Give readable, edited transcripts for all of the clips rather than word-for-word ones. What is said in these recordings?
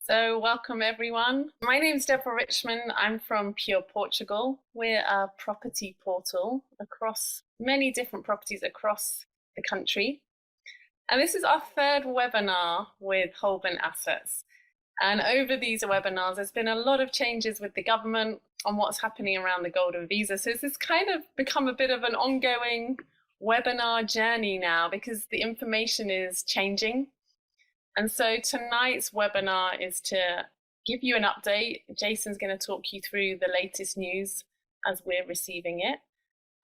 So welcome everyone. My name is Deborah Richmond. I'm from Pure Portugal. We're a property portal across many different properties across the country. And this is our third webinar with Holborn Assets. And over these webinars, there's been a lot of changes with the government on what's happening around the Golden Visa. So this has kind of become a bit of an ongoing webinar journey now because the information is changing. And so tonight's webinar is to give you an update. Jason's going to talk you through the latest news as we're receiving it.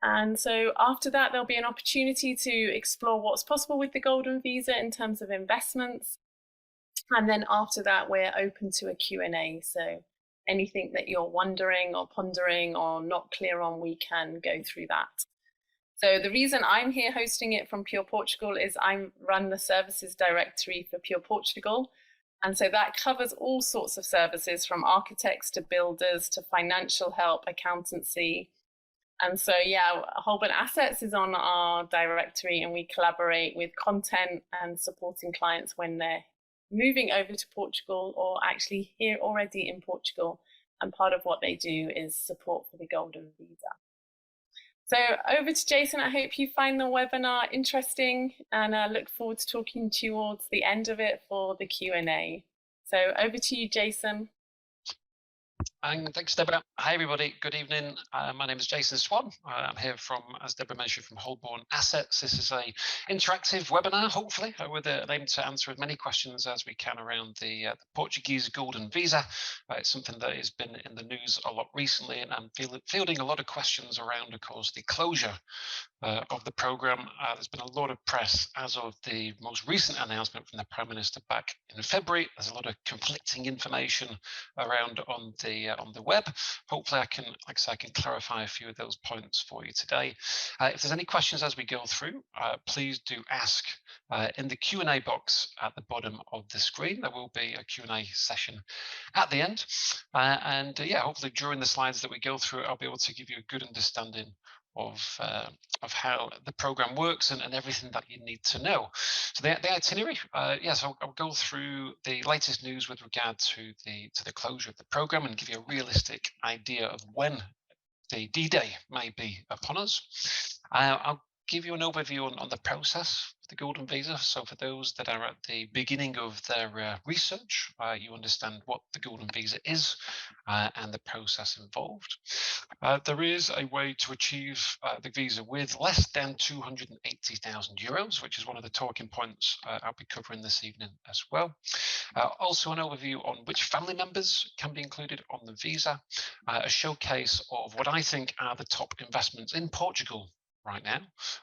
And so after that, there'll be an opportunity to explore what's possible with the Golden Visa in terms of investments. And then after that, we're open to a Q&A. So anything that you're wondering or pondering or not clear on, we can go through that. So the reason I'm here hosting it from Pure Portugal is I run the services directory for Pure Portugal. And so that covers all sorts of services from architects to builders to financial help, accountancy. And so, yeah, Holborn Assets is on our directory and we collaborate with content and supporting clients when they're moving over to Portugal or actually here already in Portugal. And part of what they do is support for the Golden Visa. So over to Jason. I hope you find the webinar interesting and I look forward to talking towards the end of it for the Q&A. So over to you, Jason. And thanks, Deborah. Hi, everybody. Good evening. My name is Jason Swan. I'm here from, as Deborah mentioned, from Holborn Assets. This is a interactive webinar, hopefully, with an aim to answer as many questions as we can around the Portuguese Golden Visa. It's something that has been in the news a lot recently, and I'm fielding a lot of questions around, of course, the closure of the programme. There's been a lot of press as of the most recent announcement from the Prime Minister back in February. There's a lot of conflicting information around on the web. Hopefully I can, like I say, I can clarify a few of those points for you today. If there's any questions as we go through, please do ask in the Q&A box at the bottom of the screen. There will be a Q&A session at the end. Yeah, hopefully during the slides that we go through, I'll be able to give you a good understanding of how the program works and everything that you need to know. So the itinerary, yes, I'll go through the latest news with regard to the closure of the program and give you a realistic idea of when the D-Day may be upon us. I'll give you an overview on the process of the Golden Visa. So for those that are at the beginning of their research, you understand what the Golden Visa is and the process involved. There is a way to achieve the visa with less than €280,000, which is one of the talking points I'll be covering this evening as well. Also an overview on which family members can be included on the visa, a showcase of what I think are the top investments in Portugal right now,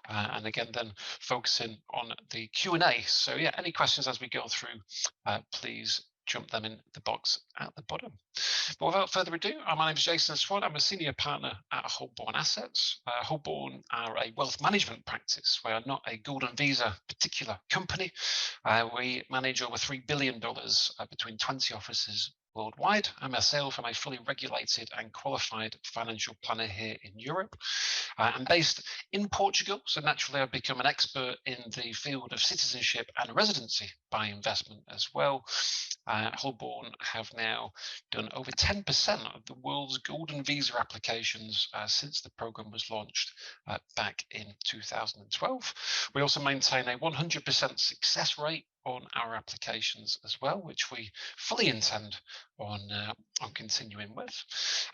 and again then focusing on the Q&A. So yeah, any questions as we go through, please jump them in the box at the bottom. But without further ado, my name is Jason Swan. I'm a senior partner at Holborn Assets. Holborn are a wealth management practice. We are not a Golden Visa particular company. We manage over $3 billion between 20 offices worldwide. I myself am a fully regulated and qualified financial planner here in Europe. I'm based in Portugal, so naturally I've become an expert in the field of citizenship and residency by investment as well. Holborn have now done over 10% of the world's Golden Visa applications since the program was launched back in 2012. We also maintain a 100% success rate on our applications as well, which we fully intend on continuing with.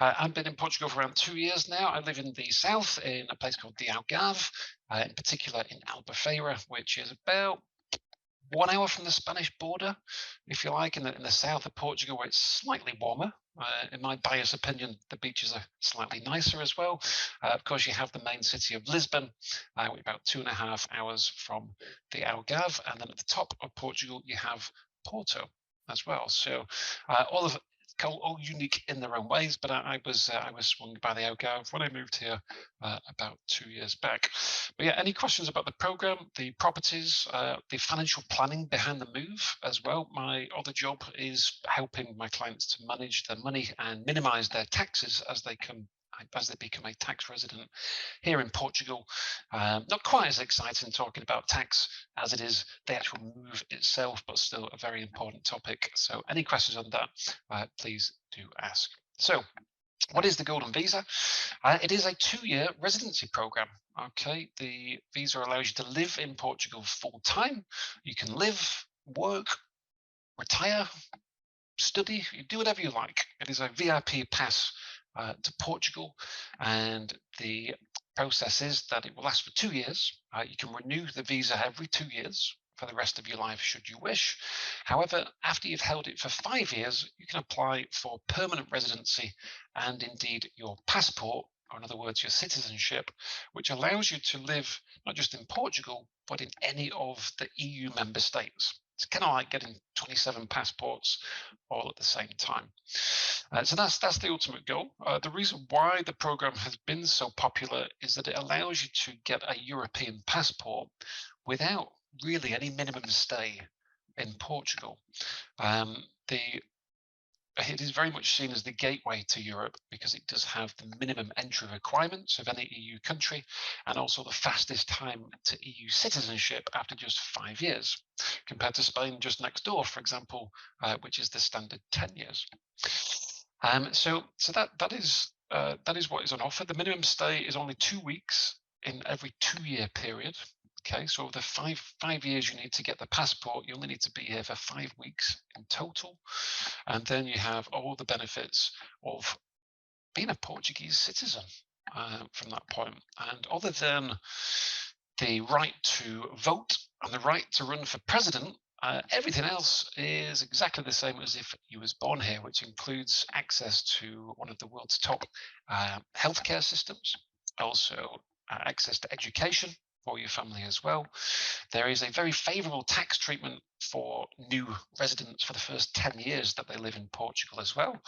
I've been in Portugal for around 2 years now. I live in the south in a place called the Algarve, in particular in Albufeira, which is about 1 hour from the Spanish border, if you like, in the south of Portugal, where it's slightly warmer. In my biased opinion, the beaches are slightly nicer as well. Of course, you have the main city of Lisbon, about 2.5 hours from the Algarve, and then at the top of Portugal, you have Porto as well. So all unique in their own ways, but I was swung by the Algarve when I moved here about 2 years back. But yeah, any questions about the program, the properties, the financial planning behind the move as well? My other job is helping my clients to manage their money and minimize their taxes as they come as they become a tax resident here in Portugal. Not quite as exciting talking about tax as it is the actual move itself, but still a very important topic. So any questions on that, please do ask. So what is the Golden Visa? It is a 2-year residency program. Okay, the visa allows you to live in Portugal full time. You can live, work, retire, study, you do whatever you like. It is a VIP pass to Portugal, and the process is that it will last for 2 years. You can renew the visa every 2 years for the rest of your life should you wish. However, after you've held it for 5 years, you can apply for permanent residency and indeed your passport, or in other words, your citizenship, which allows you to live not just in Portugal, but in any of the EU member states. It's kind of like getting 27 passports all at the same time. So that's the ultimate goal. The reason why the program has been so popular is that it allows you to get a European passport without really any minimum stay in Portugal. It is very much seen as the gateway to Europe because it does have the minimum entry requirements of any EU country, and also the fastest time to EU citizenship after just 5 years, compared to Spain just next door, for example, which is the standard 10 years. So that is what is on offer. The minimum stay is only 2 weeks in every 2-year period. Okay, so the five years you need to get the passport, you only need to be here for 5 weeks in total. And then you have all the benefits of being a Portuguese citizen from that point. And other than the right to vote and the right to run for president, everything else is exactly the same as if you was born here, which includes access to one of the world's top healthcare systems, also access to education for your family as well. There is a very favorable tax treatment for new residents for the first 10 years that they live in Portugal as well.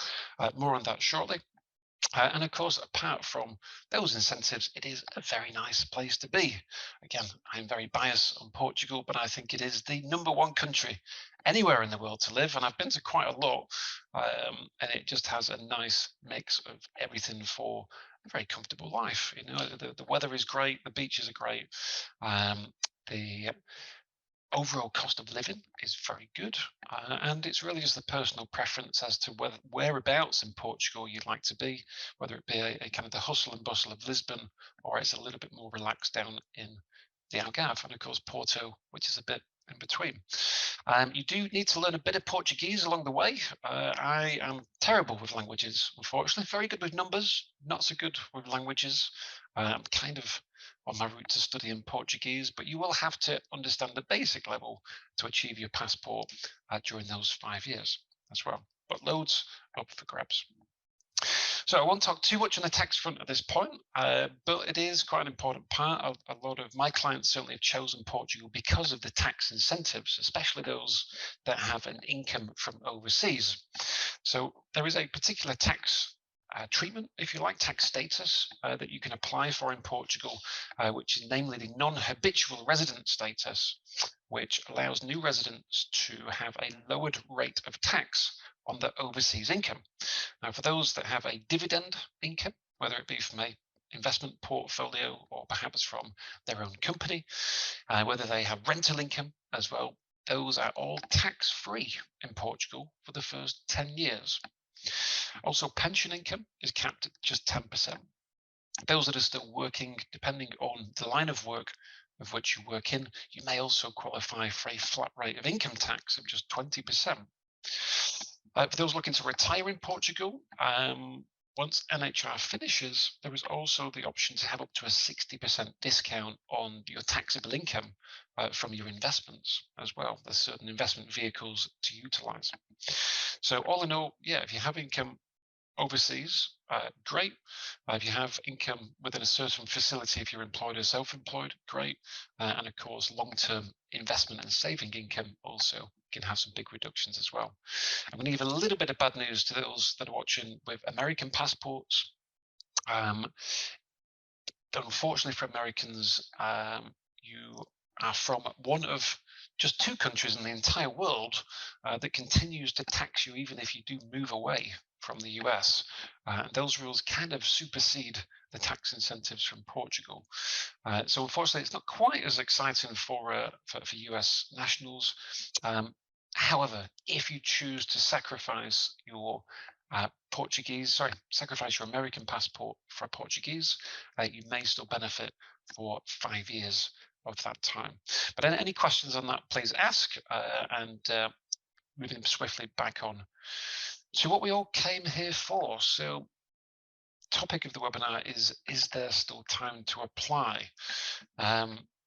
More on that shortly. And of course, apart from those incentives, it is a very nice place to be. Again, I'm very biased on Portugal, but I think it is the #1 country anywhere in the world to live. And I've been to quite a lot, and it just has a nice mix of everything for a very comfortable life. You know, the weather is great, the beaches are great, the overall cost of living is very good, and it's really just the personal preference as to whereabouts in Portugal you'd like to be, whether it be a kind of the hustle and bustle of Lisbon, or it's a little bit more relaxed down in the Algarve, and of course Porto, which is a bit in between. You do need to learn a bit of Portuguese along the way. I am terrible with languages, unfortunately. Very good with numbers, not so good with languages. I'm kind of on my route to studying Portuguese, but you will have to understand the basic level to achieve your passport during those 5 years as well. But loads up for grabs. So I won't talk too much on the tax front at this point, but it is quite an important part. A lot of my clients certainly have chosen Portugal because of the tax incentives, especially those that have an income from overseas. So there is a particular tax treatment, if you like, tax status that you can apply for in Portugal, which is namely the non-habitual resident status, which allows new residents to have a lowered rate of tax on their overseas income. Now, for those that have a dividend income, whether it be from a investment portfolio or perhaps from their own company, whether they have rental income as well, those are all tax-free in Portugal for the first 10 years. Also, pension income is capped at just 10%. Those that are still working, depending on the line of work of which you work in, you may also qualify for a flat rate of income tax of just 20%. For those looking to retire in Portugal, once NHR finishes, there is also the option to have up to a 60% discount on your taxable income from your investments as well. There's certain investment vehicles to utilize. So all in all, yeah, if you have income overseas, great. If you have income within a certain facility, if you're employed or self-employed, great. And of course, long-term investment and saving income also can have some big reductions as well. I'm going to give a little bit of bad news to those that are watching with American passports. Unfortunately for Americans, you are from one of just 2 countries in the entire world that continues to tax you even if you do move away from the US. Those rules kind of supersede the tax incentives from Portugal. So unfortunately, it's not quite as exciting for US nationals. However, if you choose to sacrifice your sacrifice your American passport for a Portuguese, you may still benefit for 5 years of that time. But any questions on that, please ask, and moving swiftly back on to what we all came here for. So topic of the webinar is there still time to apply?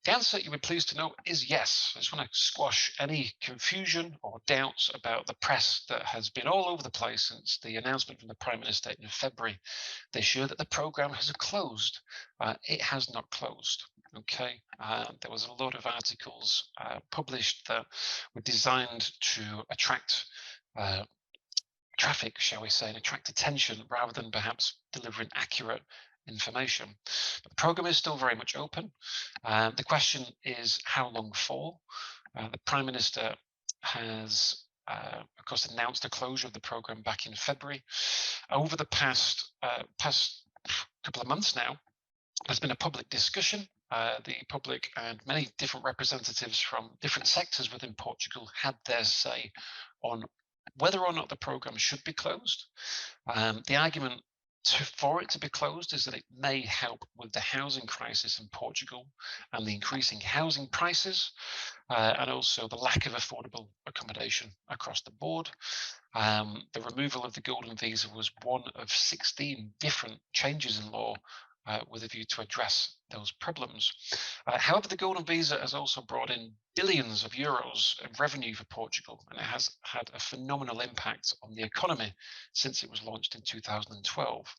The answer, you'll be pleased to know, is yes. I just want to squash any confusion or doubts about the press that has been all over the place since the announcement from the Prime Minister in February this year that the programme has closed. It has not closed. Okay, there was a lot of articles published that were designed to attract traffic, shall we say, and attract attention rather than perhaps delivering accurate information. But the program is still very much open. The question is how long for? The Prime Minister has, of course, announced the closure of the program back in February. Over the past couple of months now, there's been a public discussion. The public and many different representatives from different sectors within Portugal had their say on whether or not the program should be closed. The argument for it to be closed is that it may help with the housing crisis in Portugal and the increasing housing prices, and also the lack of affordable accommodation across the board. The removal of the Golden Visa was one of 16 different changes in law with a view to address those problems. However, the Golden Visa has also brought in billions of euros of revenue for Portugal, and it has had a phenomenal impact on the economy since it was launched in 2012.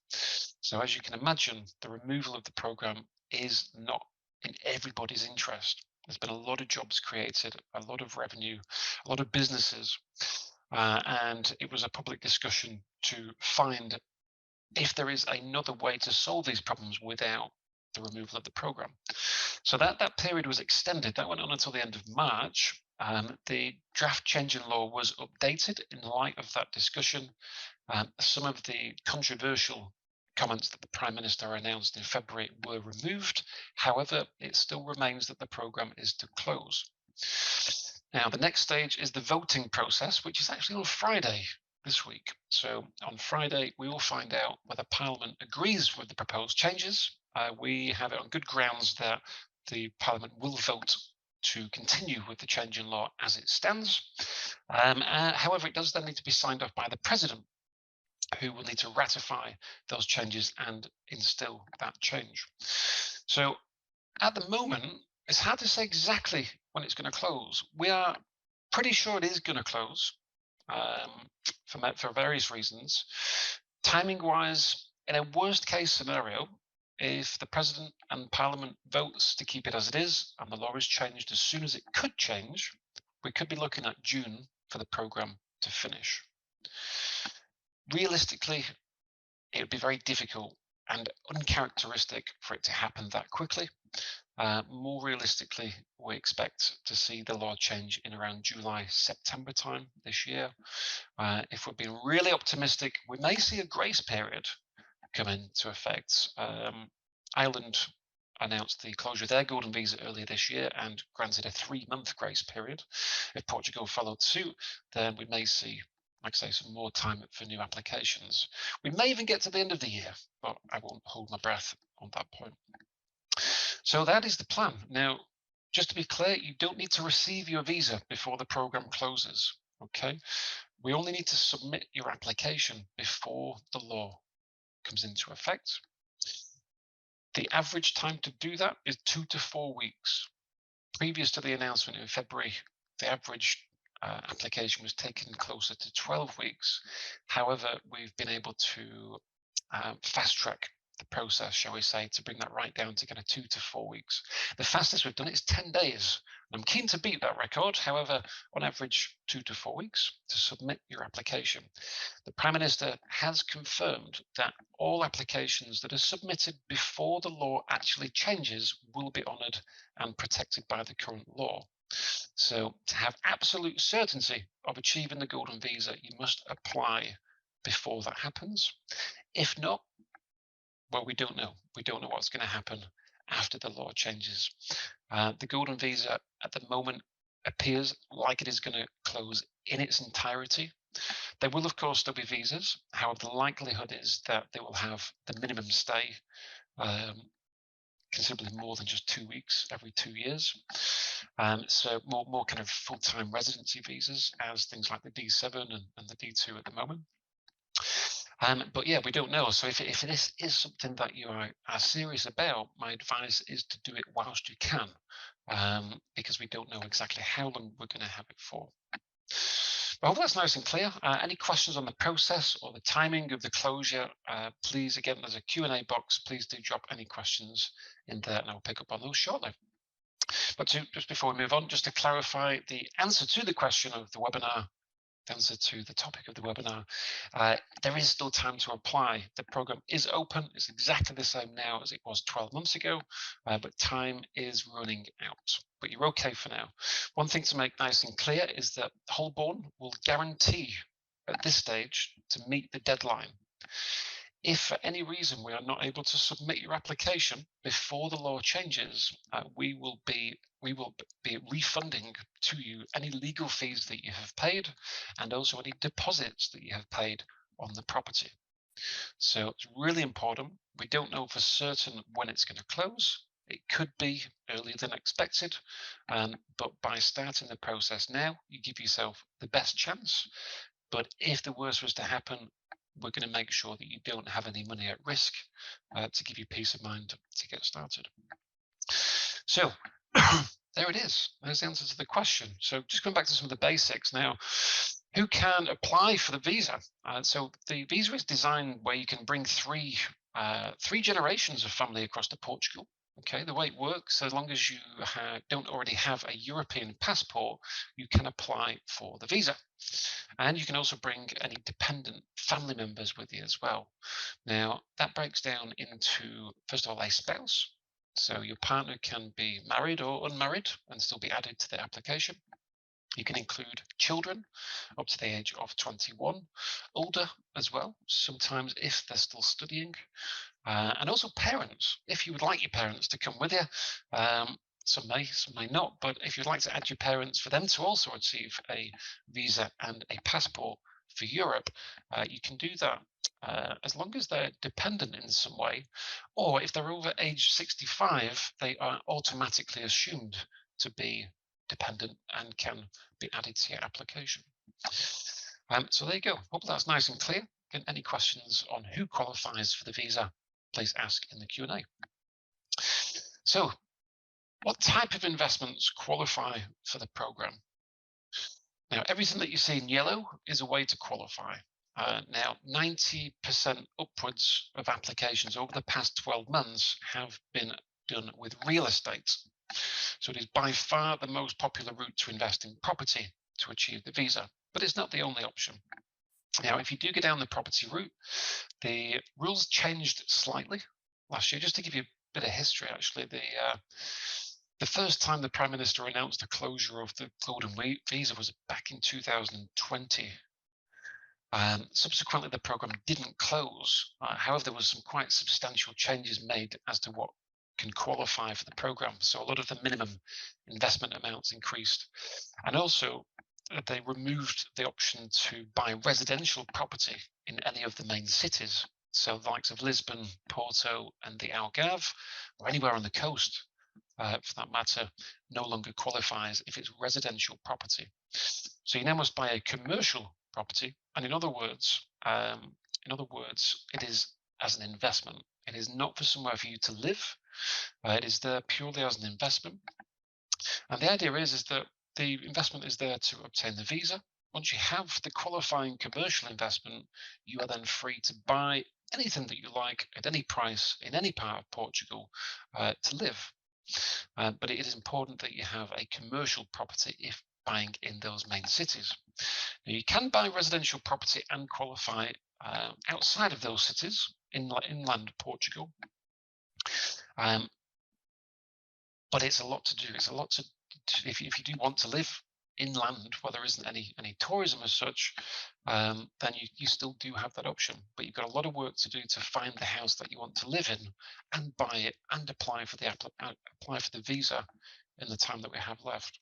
So as you can imagine, the removal of the program is not in everybody's interest. There's been a lot of jobs created, a lot of revenue, a lot of businesses, and it was a public discussion to find if there is another way to solve these problems without the removal of the program. So that period was extended. That went on until the end of March. The draft change in law was updated in light of that discussion. Some of the controversial comments that the Prime Minister announced in February were removed. However, it still remains that the program is to close. Now, the next stage is the voting process, which is actually on Friday this week. So on Friday, we will find out whether Parliament agrees with the proposed changes. We have it on good grounds that the Parliament will vote to continue with the change in law as it stands. However, it does then need to be signed off by the President, who will need to ratify those changes and instill that change. So at the moment, it's hard to say exactly when it's going to close. We are pretty sure it is going to close. For various reasons. Timing wise, in a worst case scenario, if the President and Parliament votes to keep it as it is and the law is changed as soon as it could change, we could be looking at June for the programme to finish. Realistically, it would be very difficult and uncharacteristic for it to happen that quickly. More realistically, we expect to see the law change in around July, September time this year. If we're being really optimistic, we may see a grace period come into effect. Ireland announced the closure of their Golden Visa earlier this year and granted a 3-month grace period. If Portugal followed suit, then we may see, like I say, some more time for new applications. We may even get to the end of the year, but I won't hold my breath on that point. So that is the plan. Now, just to be clear, you don't need to receive your visa before the program closes. Okay, we only need to submit your application before the law comes into effect. The average time to do that is 2 to 4 weeks. Previous to the announcement in February, the average application was taken closer to 12 weeks. However, we've been able to fast track the process, shall we say, to bring that right down to kind of 2 to 4 weeks. The fastest we've done it is 10 days. I'm keen to beat that record. However, on average, 2 to 4 weeks to submit your application. The Prime Minister has confirmed that all applications that are submitted before the law actually changes will be honoured and protected by the current law. So to have absolute certainty of achieving the golden visa, you must apply before that happens. If not, well, we don't know. We don't know what's going to happen after the law changes. The golden visa at the moment appears like it is going to close in its entirety. There will, of course, still be visas. However, the likelihood is that they will have the minimum stay considerably more than just 2 weeks every 2 years. So more kind of full-time residency visas, as things like the D7 and the D2 at the moment. But yeah, we don't know. So if this is something that you are serious about, my advice is to do it whilst you can, because we don't know exactly how long we're going to have it for. I hope that's nice and clear. Any questions on the process or the timing of the closure, please, again, there's a Q&A box. Please do drop any questions in there and I'll pick up on those shortly. But just before we move on, just to clarify the answer to the question of the webinar, the answer to the topic of the webinar, there is still time to apply. The program is open. It's exactly the same now as it was 12 months ago, but time is running out. But you're okay for now. One thing to make nice and clear is that Holborn will guarantee at this stage to meet the deadline. If for any reason we are not able to submit your application before the law changes, we will be refunding to you any legal fees that you have paid and also any deposits that you have paid on the property. So it's really important. We don't know for certain when it's going to close. It could be earlier than expected, but by starting the process now, you give yourself the best chance. But if the worst was to happen, we're going to make sure that you don't have any money at risk to give you peace of mind to get started. So there it is. There's the answer to the question. So just going back to some of the basics now. Who can apply for the visa? So the visa is designed where you can bring three generations of family across to Portugal. Okay, the way it works, as long as you don't already have a European passport, you can apply for the visa. And you can also bring any dependent family members with you as well. Now, that breaks down into, first of all, a spouse. So your partner can be married or unmarried and still be added to the application. You can include children up to the age of 21, older as well, sometimes if they're still studying, and also parents, if you would like your parents to come with you. Some may not, but if you'd like to add your parents for them to also receive a visa and a passport for Europe, you can do that as long as they're dependent in some way, or if they're over age 65, they are automatically assumed to be dependent and can be added to your application. So there you go. Hope that's nice and clear. Again, any questions on who qualifies for the visa, please ask in the Q&A. So what type of investments qualify for the program? Now, everything that you see in yellow is a way to qualify. Now, 90% upwards of applications over the past 12 months have been done with real estate. So it is by far the most popular route to invest in property to achieve the visa, but it's not the only option. Now, if you do go down the property route, the rules changed slightly last year. Just to give you a bit of history, actually, the first time the Prime Minister announced the closure of the Golden Visa was back in 2020. Subsequently, the program didn't close. However, there was some quite substantial changes made as to what can qualify for the program. So a lot of the minimum investment amounts increased. And also, they removed the option to buy residential property in any of the main cities. So the likes of Lisbon, Porto, and the Algarve, or anywhere on the coast, for that matter, no longer qualifies if it's residential property. So you now must buy a commercial property, and in other words, it is as an investment. It is not for somewhere for you to live. It is there purely as an investment. And the idea is that the investment is there to obtain the visa. Once you have the qualifying commercial investment, you are then free to buy anything that you like at any price in any part of Portugal to live. But it is important that you have a commercial property if buying in those main cities. Now, you can buy residential property and qualify outside of those cities, inland Portugal. But it's a lot to do. It's a lot to if you do want to live inland where there isn't any tourism as such, then you still do have that option. But you've got a lot of work to do to find the house that you want to live in and buy it and apply for the visa in the time that we have left.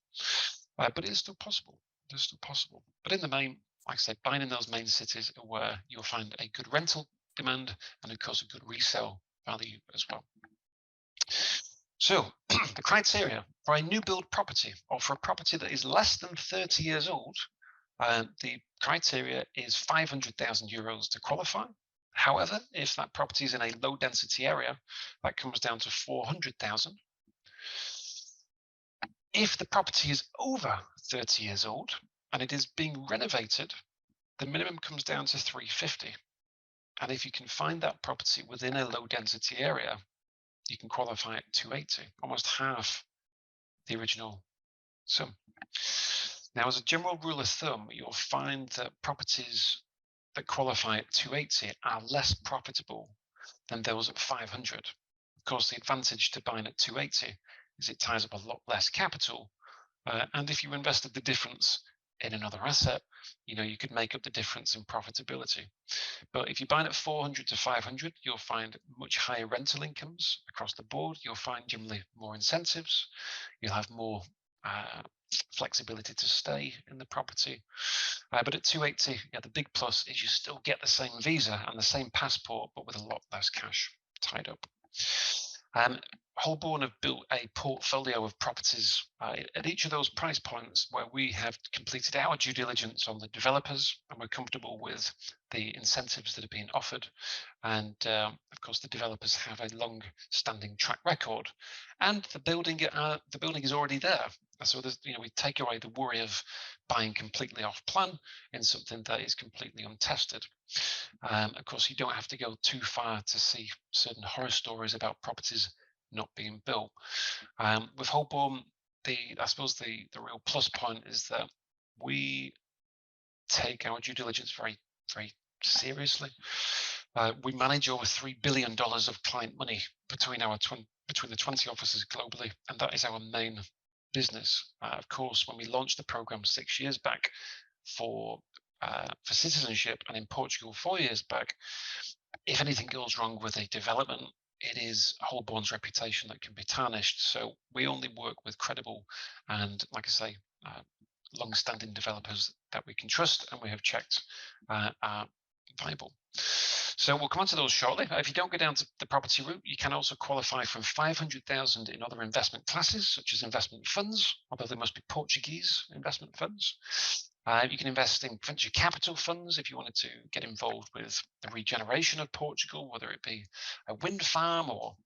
But it is still possible. It is still possible. But in the main, like I said, buying in those main cities are where you'll find a good rental demand and of course a good resale value as well. So the criteria for a new build property or for a property that is less than 30 years old, the criteria is 500,000 euros to qualify. However, if that property is in a low density area, that comes down to 400,000. If the property is over 30 years old and it is being renovated, the minimum comes down to 350. And if you can find that property within a low density area, you can qualify at 280, almost half the original sum. Now, as a general rule of thumb, you'll find that properties that qualify at 280 are less profitable than those at 500. Of course, the advantage to buying at 280 is it ties up a lot less capital. And if you invested the difference in another asset, you could make up the difference in profitability. But if you're buying at 400 to 500, you'll find much higher rental incomes across the board. You'll find generally more incentives. You'll have more flexibility to stay in the property. But at 280, the big plus is you still get the same visa and the same passport, but with a lot less cash tied up. Holborn have built a portfolio of properties at each of those price points where we have completed our due diligence on the developers and we're comfortable with the incentives that are being offered. And of course, the developers have a long-standing track record, and the building is already there. So we take away the worry of buying completely off plan in something that is completely untested. Of course, you don't have to go too far to see certain horror stories about properties not being built. With Holborn, I suppose the real plus point is that we take our due diligence very, very seriously. We manage over $3 billion of client money between the 20 offices globally, and that is our main business. Of course, when we launched the program 6 years back for citizenship, and in Portugal 4 years back, if anything goes wrong with a development, it is Holborn's reputation that can be tarnished. So we only work with credible and, like I say, long-standing developers that we can trust and we have checked are viable. So we'll come on to those shortly. If you don't go down to the property route, you can also qualify from 500,000 in other investment classes, such as investment funds, although they must be Portuguese investment funds. You can invest in venture capital funds if you wanted to get involved with the regeneration of Portugal, whether it be a wind farm or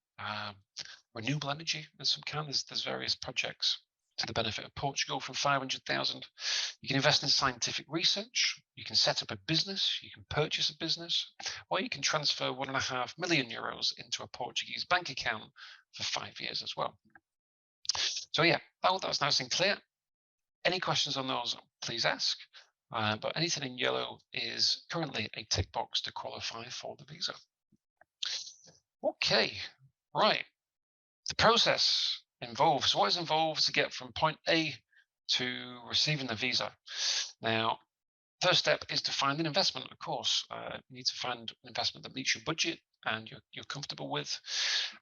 renewable energy of some kind. There's various projects to the benefit of Portugal from 500,000. You can invest in scientific research. You can set up a business. You can purchase a business, or you can transfer 1.5 million euros into a Portuguese bank account for 5 years as well. So yeah, that's nice and clear. Any questions on those, please ask. But anything in yellow is currently a tick box to qualify for the visa. Okay, right. The process involves, what is involved to get from point A to receiving the visa? Now, first step is to find an investment, of course. You need to find an investment that meets your budget and you're comfortable with.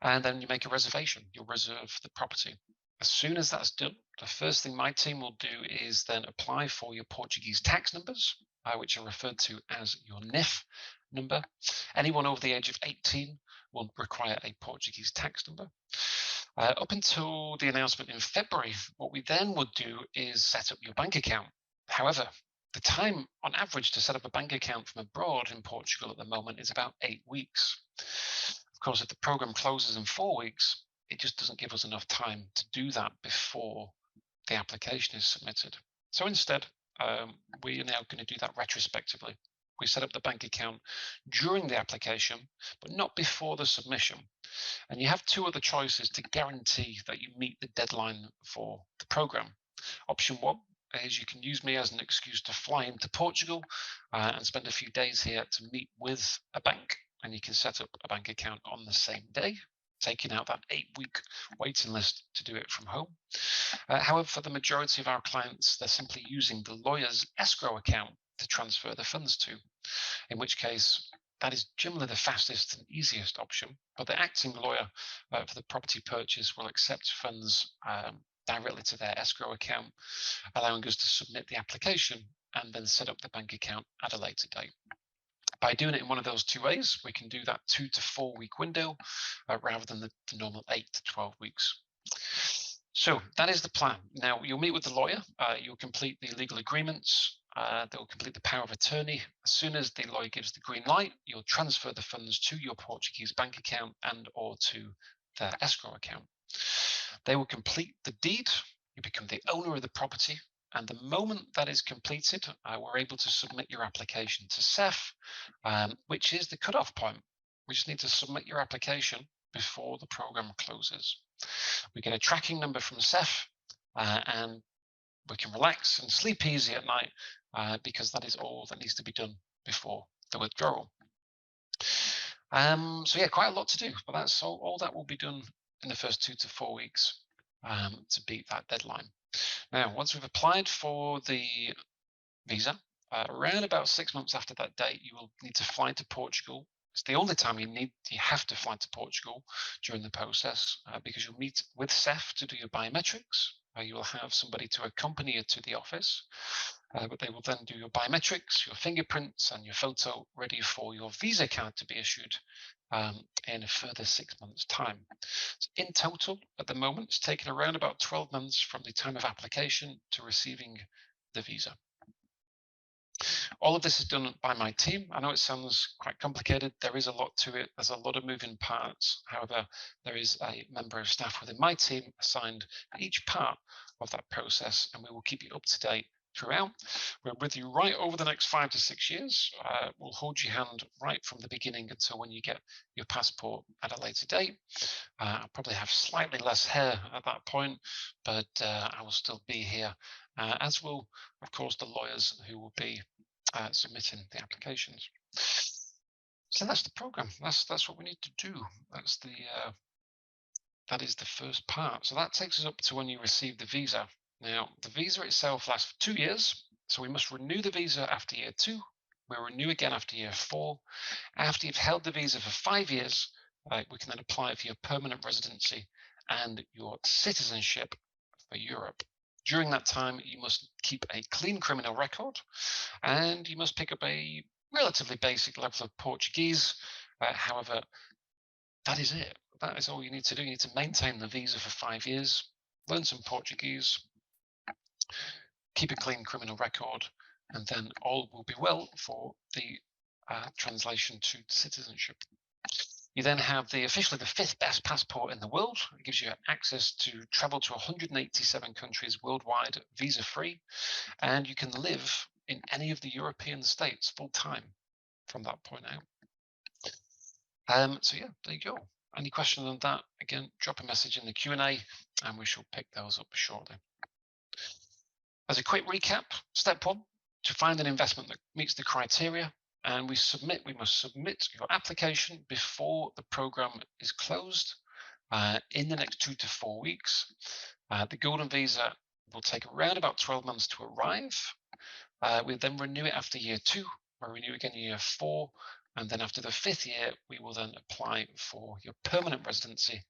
And then you make a reservation. You'll reserve the property. As soon as that's done, the first thing my team will do is then apply for your Portuguese tax numbers, which are referred to as your NIF number. Anyone over the age of 18 will require a Portuguese tax number. Up until the announcement in February, what we then would do is set up your bank account. However, the time on average to set up a bank account from abroad in Portugal at the moment is about 8 weeks. Of course, if the program closes in 4 weeks, it just doesn't give us enough time to do that before the application is submitted. So instead, we are now going to do that retrospectively. We set up the bank account during the application, but not before the submission. And you have two other choices to guarantee that you meet the deadline for the program. Option one is you can use me as an excuse to fly into Portugal and spend a few days here to meet with a bank, and you can set up a bank account on the same day. taking out that 8-week waiting list to do it from home. However, for the majority of our clients, they're simply using the lawyer's escrow account to transfer the funds to, in which case that is generally the fastest and easiest option. But the acting lawyer for the property purchase will accept funds directly to their escrow account, allowing us to submit the application and then set up the bank account at a later date. By doing it in one of those 2 ways, we can do that 2 to 4 week window rather than the normal 8 to 12 weeks. So that is the plan. Now you'll meet with the lawyer, you'll complete the legal agreements, they'll complete the power of attorney. As soon as the lawyer gives the green light, you'll transfer the funds to your Portuguese bank account and or to their escrow account. They will complete the deed, you become the owner of the property, and the moment that is completed, we're able to submit your application to SEF, which is the cutoff point. We just need to submit your application before the program closes. We get a tracking number from SEF, and we can relax and sleep easy at night because that is all that needs to be done before the withdrawal. So yeah, quite a lot to do, but that's all that will be done in the first 2 to 4 weeks to beat that deadline. Now, once we've applied for the visa, around about 6 months after that date, you will need to fly to Portugal. It's the only time you have to fly to Portugal during the process because you'll meet with SEF to do your biometrics. You will have somebody to accompany you to the office, but they will then do your biometrics, your fingerprints, and your photo ready for your visa card to be issued in a further 6 months' time. So in total, at the moment, it's taken around about 12 months from the time of application to receiving the visa. All of this is done by my team. I know it sounds quite complicated. There is a lot to it. There's a lot of moving parts. However, there is a member of staff within my team assigned each part of that process, and we will keep you up to date throughout. We're with you right over the next 5 to 6 years. We'll hold your hand right from the beginning until when you get your passport at a later date. I'll probably have slightly less hair at that point, but I will still be here, as will, of course, the lawyers who will be submitting the applications. So that's the program. That's what we need to do. That is the first part. So that takes us up to when you receive the visa. Now, the visa itself lasts for 2 years, so we must renew the visa after year 2. We'll renew again after year 4. After you've held the visa for 5 years, we can then apply for your permanent residency and your citizenship for Europe. During that time, you must keep a clean criminal record, and you must pick up a relatively basic level of Portuguese. However, that is it. That is all you need to do. You need to maintain the visa for 5 years, learn some Portuguese, keep a clean criminal record, and then all will be well for the translation to citizenship. You then have officially the 5th best passport in the world. It gives you access to travel to 187 countries worldwide, visa-free, and you can live in any of the European states full-time from that point out. So yeah, there you go. Any questions on that? Again, drop a message in the Q&A, and we shall pick those up shortly. As a quick recap, step 1, to find an investment that meets the criteria, and we must submit your application before the program is closed in the next 2 to 4 weeks. The Golden Visa will take around about 12 months to arrive. We then renew it after year 2, we'll renew again in year 4, and then after the 5th year, we will then apply for your permanent residency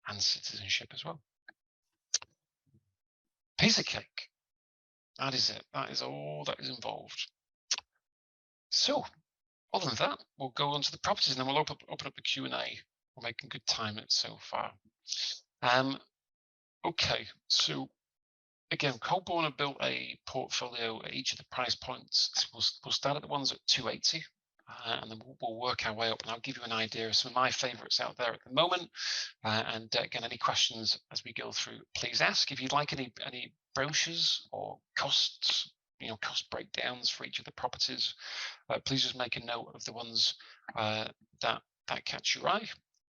and citizenship as well. Piece of cake. That is it. That is all that is involved. So, other than that, we'll go on to the properties, and then we'll open up the Q&A. We're making good time so far. Okay, so again, Holborn have built a portfolio at each of the price points. We'll start at the ones at 280, and then we'll work our way up, and I'll give you an idea of some of my favorites out there at the moment. And again, any questions as we go through, please ask. If you'd like any brochures or costs, cost breakdowns for each of the properties, please just make a note of the ones that catch your eye.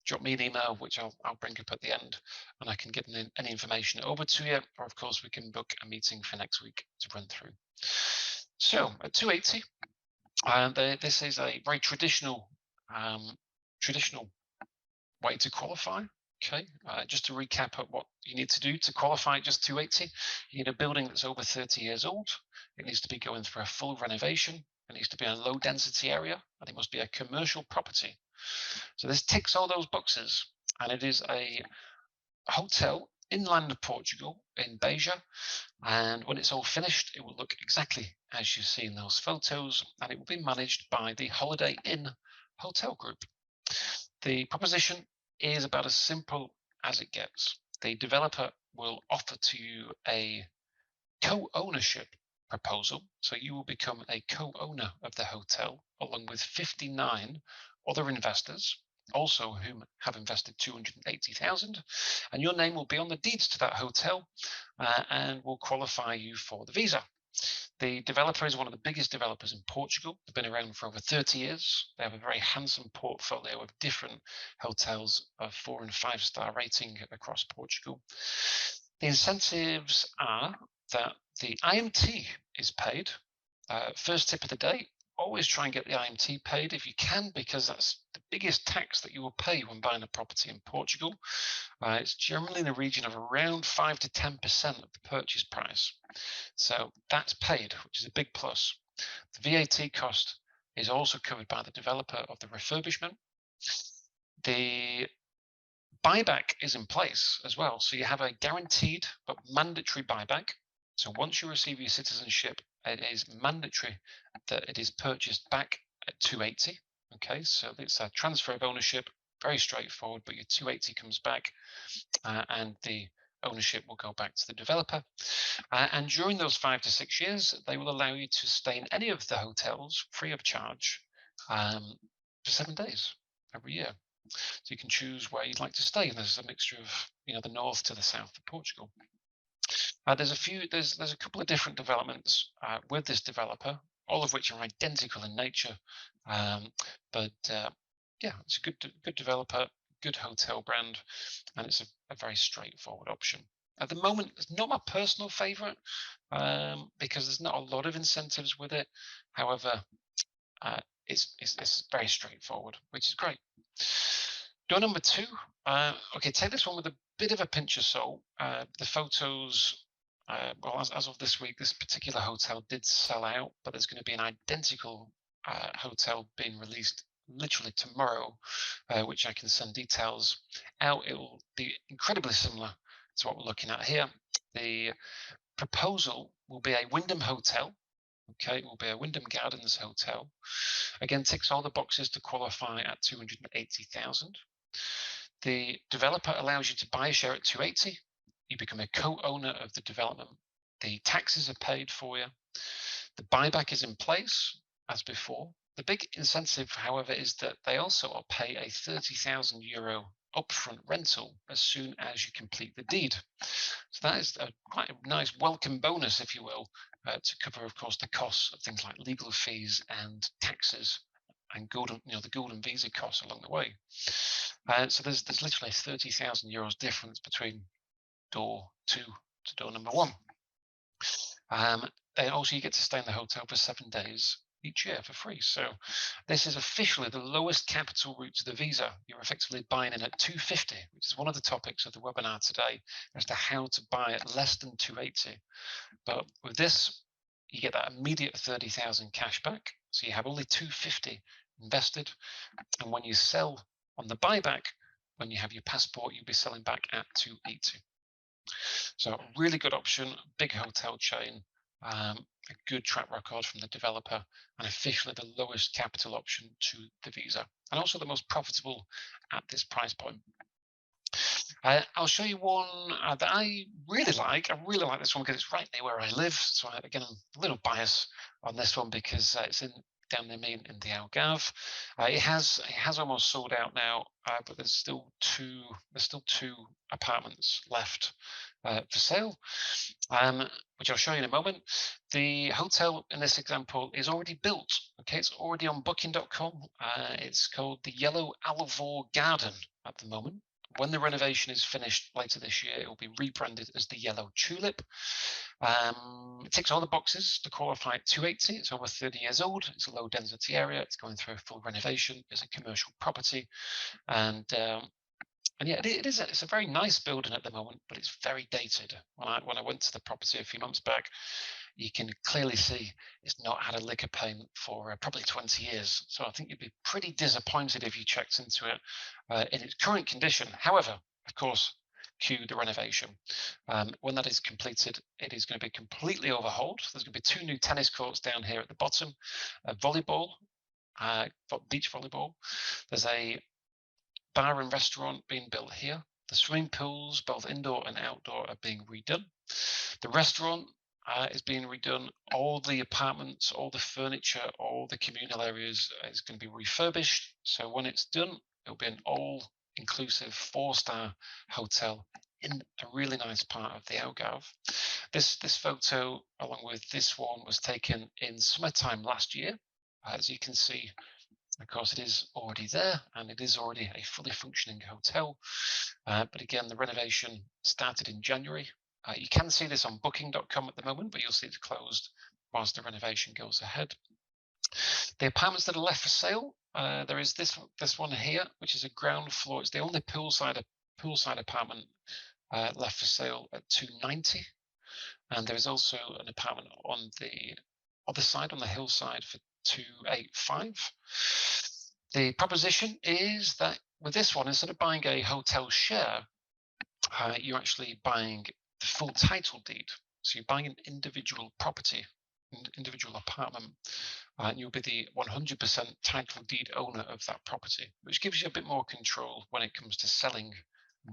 Drop me an email, which I'll bring up at the end, and I can get any information over to you, or of course we can book a meeting for next week to run through. So at 280, this is a very traditional way to qualify. Okay, just to recap at what you need to do to qualify just 280, you need a building that's over 30 years old. It needs to be going for a full renovation. It needs to be a low density area, and it must be a commercial property. So this ticks all those boxes, and it is a hotel inland Portugal in BEJA. And when it's all finished, it will look exactly as you see in those photos, and it will be managed by the Holiday Inn Hotel Group. The proposition is about as simple as it gets. The developer will offer to you a co-ownership proposal. So you will become a co-owner of the hotel along with 59 other investors, also whom have invested 280,000, and your name will be on the deeds to that hotel and will qualify you for the visa. The developer is one of the biggest developers in Portugal. They've been around for over 30 years. They have a very handsome portfolio of different hotels of 4- and 5-star rating across Portugal. The incentives are that the IMT is paid. First tip of the day, always try and get the IMT paid if you can, because that's the biggest tax that you will pay when buying a property in Portugal. It's generally in the region of around 5 to 10% of the purchase price. So that's paid, which is a big plus. The VAT cost is also covered by the developer of the refurbishment. The buyback is in place as well. So you have a guaranteed but mandatory buyback. So once you receive your citizenship, it is mandatory that it is purchased back at 280. Okay, so it's a transfer of ownership, very straightforward, but your 280 comes back and the ownership will go back to the developer. And during those 5 to 6 years, they will allow you to stay in any of the hotels free of charge for 7 days every year. So you can choose where you'd like to stay. And there's a mixture of, the north to the south of Portugal. There's a couple of different developments with this developer, all of which are identical in nature. But yeah, it's a good developer, good hotel brand, and it's a very straightforward option. At the moment, it's not my personal favorite because there's not a lot of incentives with it. However, it's very straightforward, which is great. Door number 2. Okay, take this one with a bit of a pinch of salt. The photos, well, as of this week, this particular hotel did sell out, but there's going to be an identical hotel being released literally tomorrow, which I can send details out. It will be incredibly similar to what we're looking at here. The proposal will be a Wyndham hotel. Okay, it will be a Wyndham Gardens hotel. Again, ticks all the boxes to qualify at 280,000. The developer allows you to buy a share at 280. You become a co-owner of the development. The taxes are paid for you. The buyback is in place as before. The big incentive, however, is that they also pay a 30,000 euro upfront rental as soon as you complete the deed. So that is quite a nice welcome bonus, if you will, to cover, of course, the costs of things like legal fees and taxes and the golden visa costs along the way. So there's literally 30,000 euros difference between door 2 to door number 1. And also you get to stay in the hotel for 7 days each year for free. So this is officially the lowest capital route to the visa. You're effectively buying in at 250, which is one of the topics of the webinar today, as to how to buy at less than 280. But with this, you get that immediate 30,000 cash back. So you have only 250 invested. And when you sell on the buyback, when you have your passport, you'll be selling back at 280. So really good option, big hotel chain, a good track record from the developer, and officially the lowest capital option to the visa, and also the most profitable at this price point. I'll show you one that I really like. I really like this one because it's right near where I live. So again, I'm a little biased on this one because it's down near me in the Algarve. It has almost sold out now, but there's still two apartments left for sale, which I'll show you in a moment. The hotel in this example is already built. Okay, it's already on booking.com. It's called the Yellow ALVOR Garden at the moment. When the renovation is finished later this year, it will be rebranded as the Yellow Tulip. It ticks all the boxes to qualify at 280. It's over 30 years old. It's a low density area. It's going through a full renovation. It's a commercial property. And And yeah, it's a very nice building at the moment, but it's very dated. When I went to the property a few months back, you can clearly see it's not had a liquor payment for probably 20 years. So I think you'd be pretty disappointed if you checked into it in its current condition. However, of course, cue the renovation. When that is completed, it is going to be completely overhauled. There's going to be 2 new tennis courts down here at the bottom, volleyball, beach volleyball. There's a bar and restaurant being built here. The swimming pools, both indoor and outdoor, are being redone. The restaurant is being redone. All the apartments, all the furniture, all the communal areas is going to be refurbished. So when it's done, it'll be an all-inclusive 4-star hotel in a really nice part of the Algarve. This photo, along with this one, was taken in summertime last year. As you can see, of course, it is already there, and it is already a fully functioning hotel. But again, the renovation started in January. You can see this on booking.com at the moment, but you'll see it's closed whilst the renovation goes ahead. The apartments that are left for sale, there is this one here, which is a ground floor. It's the only poolside apartment left for sale at 290. And there is also an apartment on the other side, on the hillside, for 285. The proposition is that with this one, instead of buying a hotel share, you're actually buying the full title deed. So you're buying an individual property, an individual apartment, and you'll be the 100% title deed owner of that property, which gives you a bit more control when it comes to selling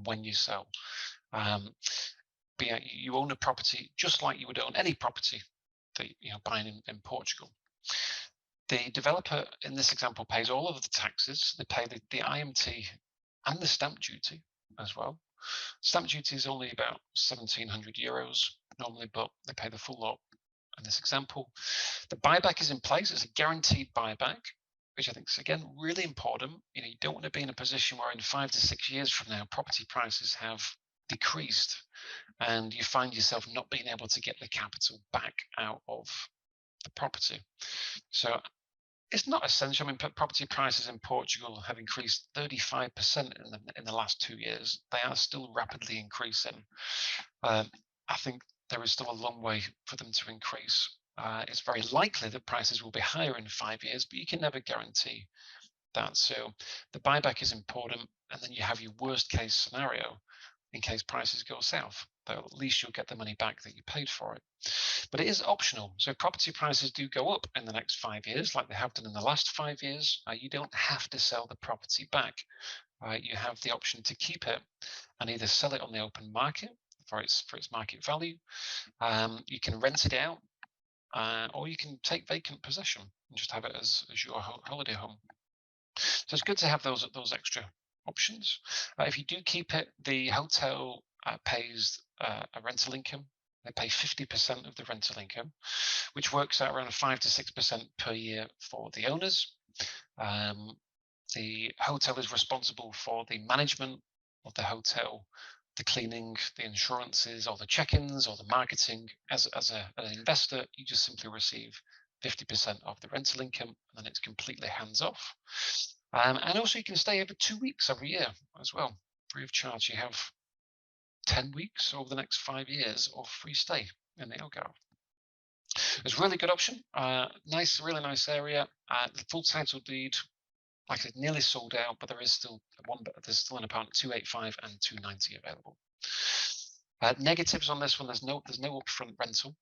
when you sell. But yeah, you own a property just like you would own any property that you're buying in Portugal. The developer in this example pays all of the taxes. They pay the IMT and the stamp duty as well. Stamp duty is only about 1,700 euros normally, but they pay the full lot in this example. The buyback is in place. It's a guaranteed buyback, which I think is, again, really important. You don't want to be in a position where in 5 to 6 years from now, property prices have decreased and you find yourself not being able to get the capital back out of the property. So it's not essential. I mean, property prices in Portugal have increased 35% in the last 2 years. They are still rapidly increasing. I think there is still a long way for them to increase. It's very likely that prices will be higher in 5 years, but you can never guarantee that. So the buyback is important, and then you have your worst case scenario in case prices go south. But at least you'll get the money back that you paid for it. But it is optional. So if property prices do go up in the next 5 years, like they have done in the last 5 years, you don't have to sell the property back. You have the option to keep it and either sell it on the open market for its market value. You can rent it out, or you can take vacant possession and just have it as your holiday home. So it's good to have those extra options. If you do keep it, the hotel pays a rental income. They pay 50% of the rental income, which works out around 5 to 6% per year for the owners. The hotel is responsible for the management of the hotel, the cleaning, the insurances, or the check-ins, or the marketing. As an investor, you just simply receive 50% of the rental income, and then it's completely hands-off. And also you can stay over 2 weeks every year as well, free of charge. You have 10 weeks over the next 5 years of free stay in the Algarve. It's a really good option. Really nice area. The full title deed, like I said, nearly sold out, but there is still there's still an apartment 285 and 290 available. Negatives on this one, there's no upfront rental.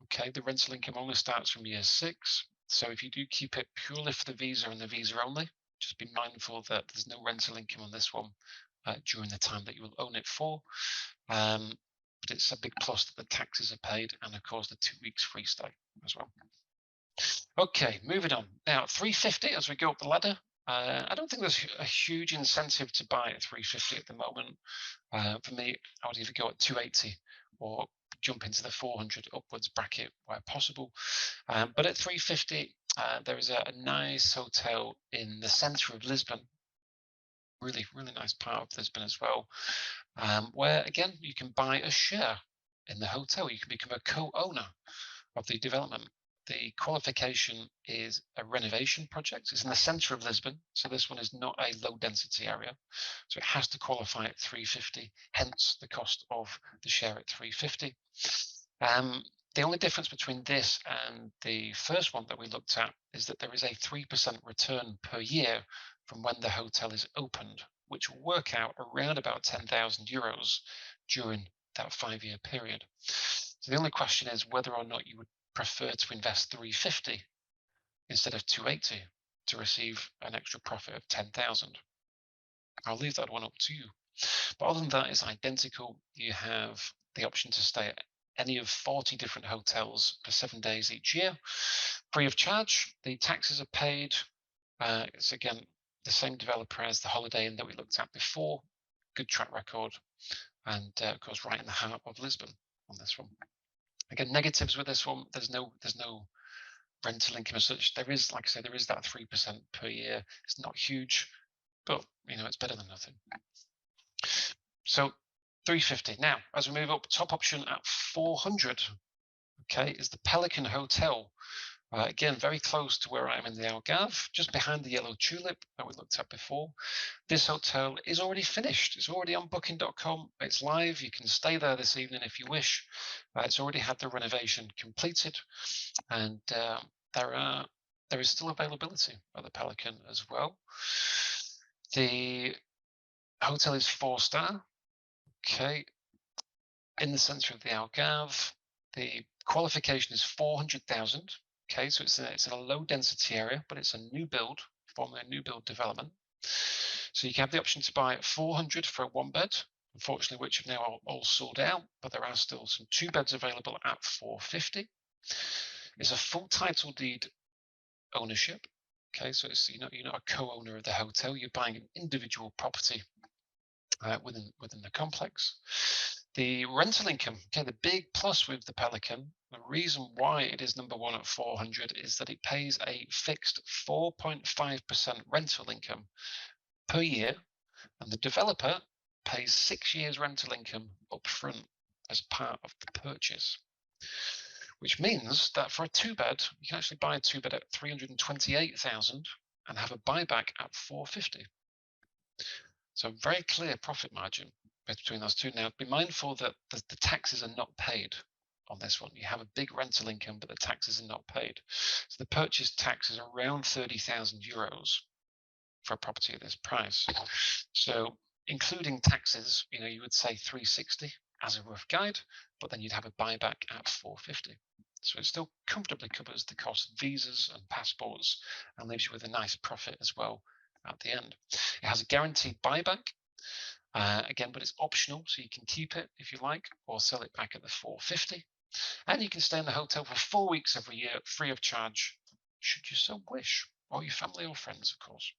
Okay, the rental income only starts from year 6. So if you do keep it purely for the visa and the visa only, just be mindful that there's no rental income on this one during the time that you will own it for. But it's a big plus that the taxes are paid, and of course the 2 weeks free stay as well. Okay, moving on. Now 350 as we go up the ladder. I don't think there's a huge incentive to buy at 350 at the moment. For me, I would either go at 280 or jump into the 400 upwards bracket where possible. But at 350, there is a nice hotel in the center of Lisbon. Really nice part of Lisbon as well, where again you can buy a share in the hotel. You can become a co-owner of the development. The qualification is a renovation project. It's in the centre of Lisbon, so this one is not a low density area. So it has to qualify at 350, hence the cost of the share at 350. The only difference between this and the first one that we looked at is that there is a 3% return per year from when the hotel is opened, which will work out around about €10,000 during that 5-year period. So the only question is whether or not you would prefer to invest 350 instead of 280 to receive an extra profit of 10,000. I'll leave that one up to you. But other than that, it's identical. You have the option to stay at any of 40 different hotels for 7 days each year, free of charge. The taxes are paid. It's again the same developer as the Holiday Inn that we looked at before. Good track record, and of course, right in the heart of Lisbon on this one. Again, negatives with this one, there's no rental income as such. There is, like I said, there is that 3% per year. It's not huge, but it's better than nothing. So 350. Now, as we move up, top option at 400, okay, is the Pelican Hotel. Again, very close to where I am in the Algarve, just behind the yellow tulip that we looked at before. This hotel is already finished. It's already on booking.com. It's live. You can stay there this evening if you wish. It's already had the renovation completed, and there is still availability at the Pelican as well. The hotel is 4-star. Okay, in the center of the Algarve. The qualification is 400,000. Okay, so it's in a low density area, but it's a new build, formerly a new build development. So you can have the option to buy 400 for a 1-bed, unfortunately, which have now all sold out, but there are still some 2-beds available at 450. It's a full title deed ownership. Okay, so it's you're not a co-owner of the hotel. You're buying an individual property within the complex. The rental income, okay, the big plus with the Pelican, the reason why it is number one at 400 is that it pays a fixed 4.5% rental income per year, and the developer pays 6 years rental income up front as part of the purchase, which means that for a 2-bed, you can actually buy a 2-bed at 328,000 and have a buyback at 450. So very clear profit margin between those two. Now, be mindful that the taxes are not paid on this one. You have a big rental income, but the taxes are not paid. So the purchase tax is around €30,000 for a property at this price. So including taxes, you would say 360 as a rough guide, but then you'd have a buyback at 450. So it still comfortably covers the cost of visas and passports and leaves you with a nice profit as well at the end. It has a guaranteed buyback, again, but it's optional, so you can keep it if you like, or sell it back at the 450. And you can stay in the hotel for 4 weeks every year, free of charge, should you so wish, or your family or friends, of course.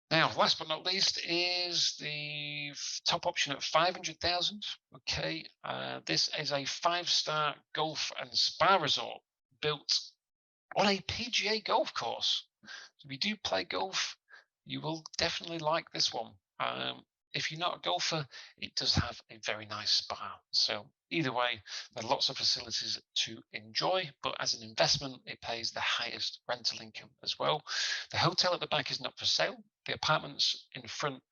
Now, last but not least is the top option at 500,000. Okay, this is a 5-star golf and spa resort built on a PGA golf course. So if you do play golf, you will definitely like this one. If you're not a golfer, it does have a very nice spa. So either way, there are lots of facilities to enjoy, but as an investment, it pays the highest rental income as well. The hotel at the back is not for sale. The apartments in front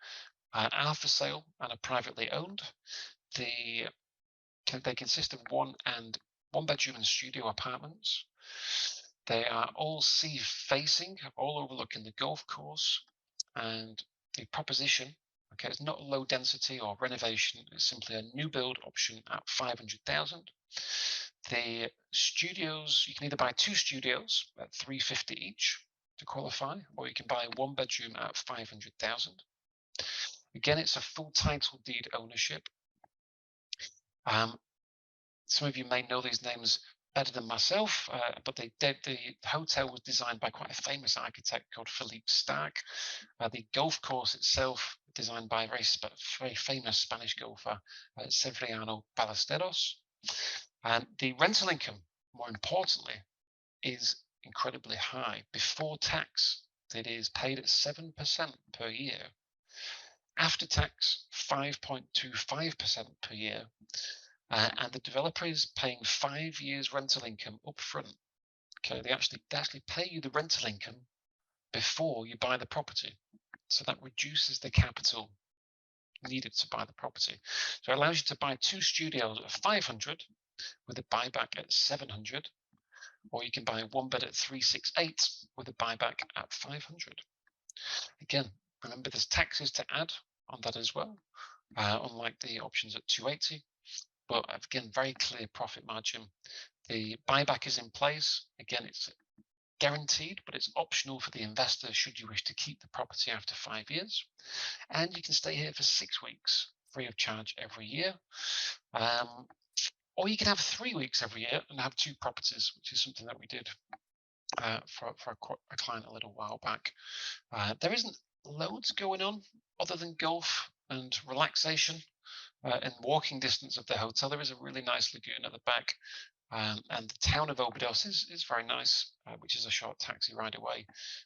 are for sale and are privately owned. They consist of one bedroom and studio apartments. They are all sea facing, all overlooking the golf course, and the proposition, okay, it's not low density or renovation, it's simply a new build option at 500,000. The studios, you can either buy 2 studios at 350 each to qualify, or you can buy a 1-bedroom at 500,000. Again, it's a full title deed ownership. Some of you may know these names better than myself, but the hotel was designed by quite a famous architect called Philippe Starck. The golf course itself designed by a very famous Spanish golfer, Severiano Ballesteros. And the rental income, more importantly, is incredibly high. Before tax, it is paid at 7% per year. After tax, 5.25% per year. and the developer is paying 5 years rental income up front. Okay, they actually pay you the rental income before you buy the property. So that reduces the capital needed to buy the property. So it allows you to buy 2 studios at 500 with a buyback at 700, or you can buy 1 bed at 368 with a buyback at 500. Again, remember there's taxes to add on that as well, unlike the options at 280. But again, very clear profit margin. The buyback is in place. Again, it's guaranteed, but it's optional for the investor should you wish to keep the property after 5 years. And you can stay here for 6 weeks free of charge every year. Or you can have 3 weeks every year and have 2 properties, which is something that we did for a client a little while back. There isn't loads going on other than golf and relaxation. In walking distance of the hotel, there is a really nice lagoon at the back. And the town of OBIDOS is very nice, which is a short taxi ride away.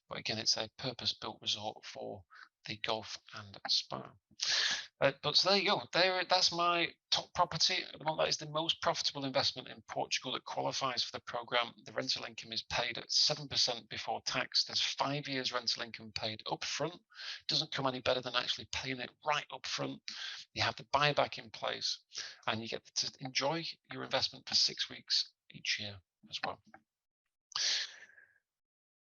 But again, it's a purpose-built resort for the golf and spa. But so there you go. That's my top property. The one that is the most profitable investment in Portugal that qualifies for the program. The rental income is paid at 7% before tax. There's 5 years rental income paid up front. Doesn't come any better than actually paying it right up front. You have the buyback in place, and you get to enjoy your investment for 6 weeks each year as well.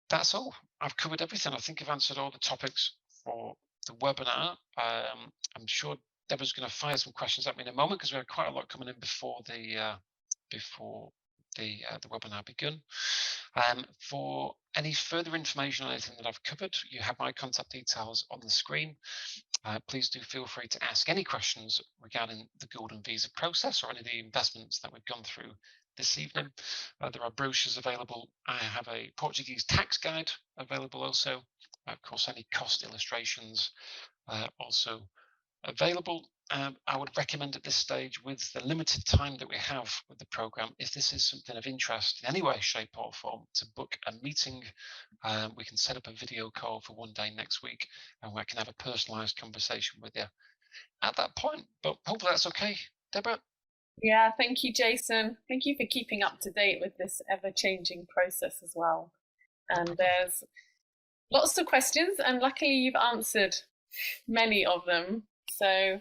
That's all. I've covered everything. I think I've answered all the topics for the webinar. I'm sure Deborah's going to fire some questions at me in a moment because we had quite a lot coming in before the webinar begun. For any further information on anything that I've covered, you have my contact details on the screen. Please do feel free to ask any questions regarding the Golden Visa process or any of the investments that we've gone through this evening. There are brochures available. I have a Portuguese tax guide available also. Of course, any cost illustrations also available. I would recommend at this stage, with the limited time that we have with the program, if this is something of interest in any way, shape or form, to book a meeting. We can set up a video call for one day next week, and we can have a personalized conversation with you at that point. But hopefully that's okay, Deborah. Yeah, thank you, Jason. Thank you for keeping up to date with this ever-changing process as well. And there's lots of questions, and luckily you've answered many of them. So,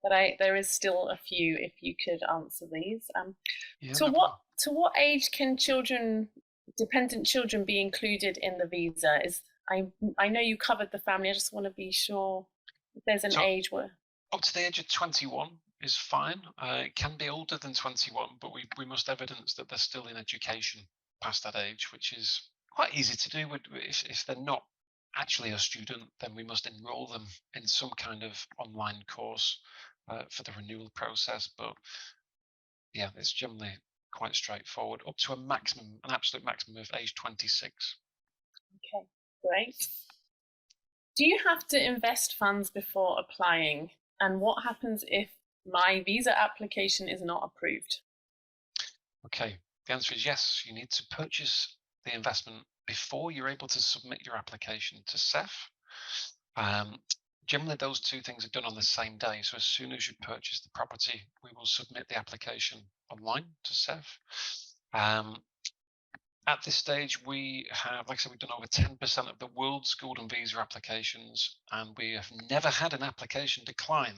but there is still a few if you could answer these. To what age can dependent children, be included in the visa? I know you covered the family. I just want to be sure if there's an age where up to the age of 21 is fine. It can be older than 21, but we must evidence that they're still in education past that age, which is quite easy to do. If they're not actually a student, then we must enroll them in some kind of online course for the renewal process. But yeah, it's generally quite straightforward, up to an absolute maximum of age 26. Okay, great. Do you have to invest funds before applying? And what happens if my visa application is not approved? Okay, the answer is yes. You need to purchase the investment before you're able to submit your application to CEF. Generally, those two things are done on the same day. So as soon as you purchase the property, we will submit the application online to CEF. At this stage, we have, like I said, we've done over 10% of the world's Golden Visa applications, and we have never had an application decline.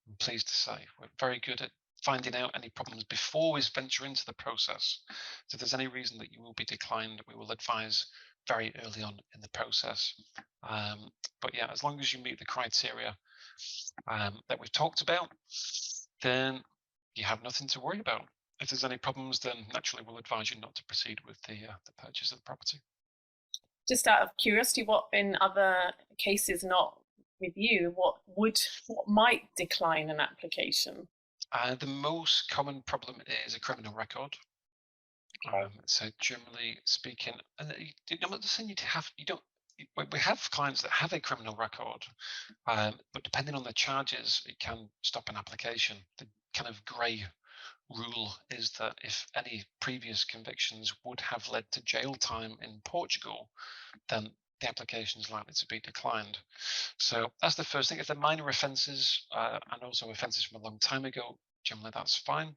I'm pleased to say we're very good at finding out any problems before we venture into the process. So if there's any reason that you will be declined, we will advise very early on in the process. But yeah, as long as you meet the criteria that we've talked about, then you have nothing to worry about. If there's any problems, then naturally we'll advise you not to proceed with the purchase of the property. Just out of curiosity, what in other cases, not with you, what might decline an application? The most common problem is a criminal record. So generally speaking, and I'm not saying we have clients that have a criminal record, but depending on the charges, it can stop an application. The kind of grey rule is that if any previous convictions would have led to jail time in Portugal, then the application is likely to be declined. So that's the first thing. If they're minor offences and also offences from a long time ago, generally that's fine.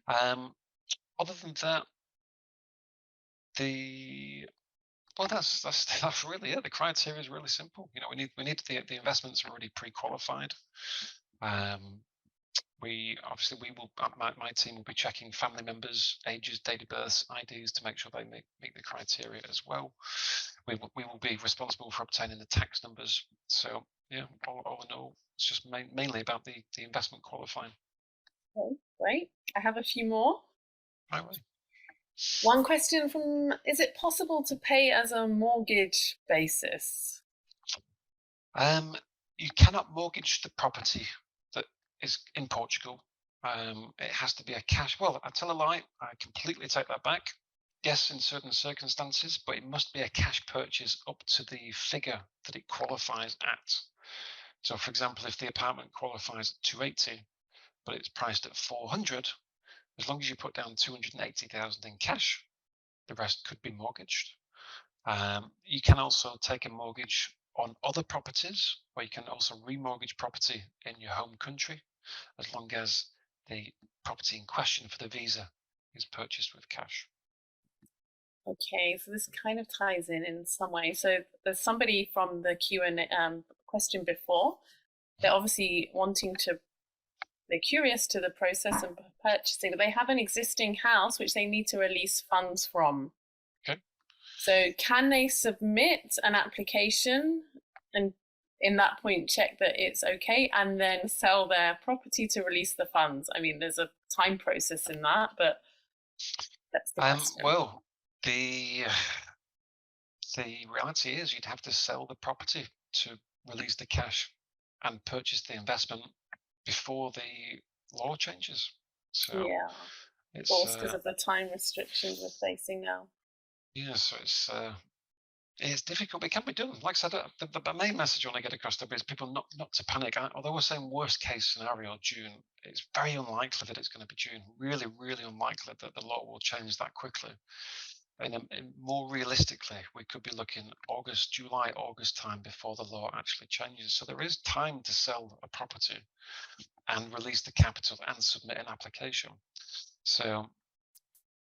Other than that, that's really it. The criteria is really simple. We need the investments already pre-qualified. We will my team will be checking family members' ages, date of births, IDs to make sure they meet the criteria as well. We will be responsible for obtaining the tax numbers. So yeah, all in all, it's just mainly about the investment qualifying. Okay, great. I have a few more. Right. One question is it possible to pay as a mortgage basis? You cannot mortgage the property that is in Portugal. It has to be a cash. Well, I tell a lie. I completely take that back. Yes, in certain circumstances, but it must be a cash purchase up to the figure that it qualifies at. So, for example, if the apartment qualifies at 280, but it's priced at 400, as long as you put down 280,000 in cash, the rest could be mortgaged. You can also take a mortgage on other properties, or you can also remortgage property in your home country, as long as the property in question for the visa is purchased with cash. Okay, so this kind of ties in some way. So there's somebody from the Q&A question before. They're obviously they're curious to the process of purchasing, but they have an existing house which they need to release funds from. Okay. So can they submit an application and in that point check that it's okay and then sell their property to release the funds? I mean, there's a time process in that, but that's the question. Well, the reality is you'd have to sell the property to release the cash and purchase the investment before the law changes. So yeah, of course, because of the time restrictions we're facing now. Yeah, so it's difficult, but it can be done. Like I said, the main message I want to get across there is people not to panic. Although we're saying worst case scenario June, it's very unlikely that it's going to be June. Really, really unlikely that the law will change that quickly. And more realistically, we could be looking July, August time before the law actually changes. So there is time to sell a property and release the capital and submit an application. So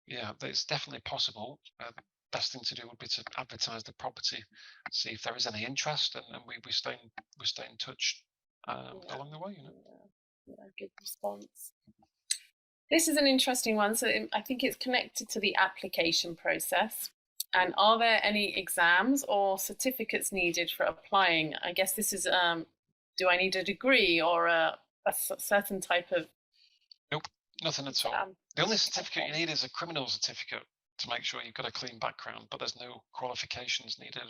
yeah, it's definitely possible. Best thing to do would be to advertise the property, see if there is any interest, and we stay in touch along the way. Yeah, good response. This is an interesting one. So I think it's connected to the application process. And are there any exams or certificates needed for applying? I guess this is, do I need a degree or a certain type of? Nope, nothing at all. The only certificate you need is a criminal certificate to make sure you've got a clean background, but there's no qualifications needed.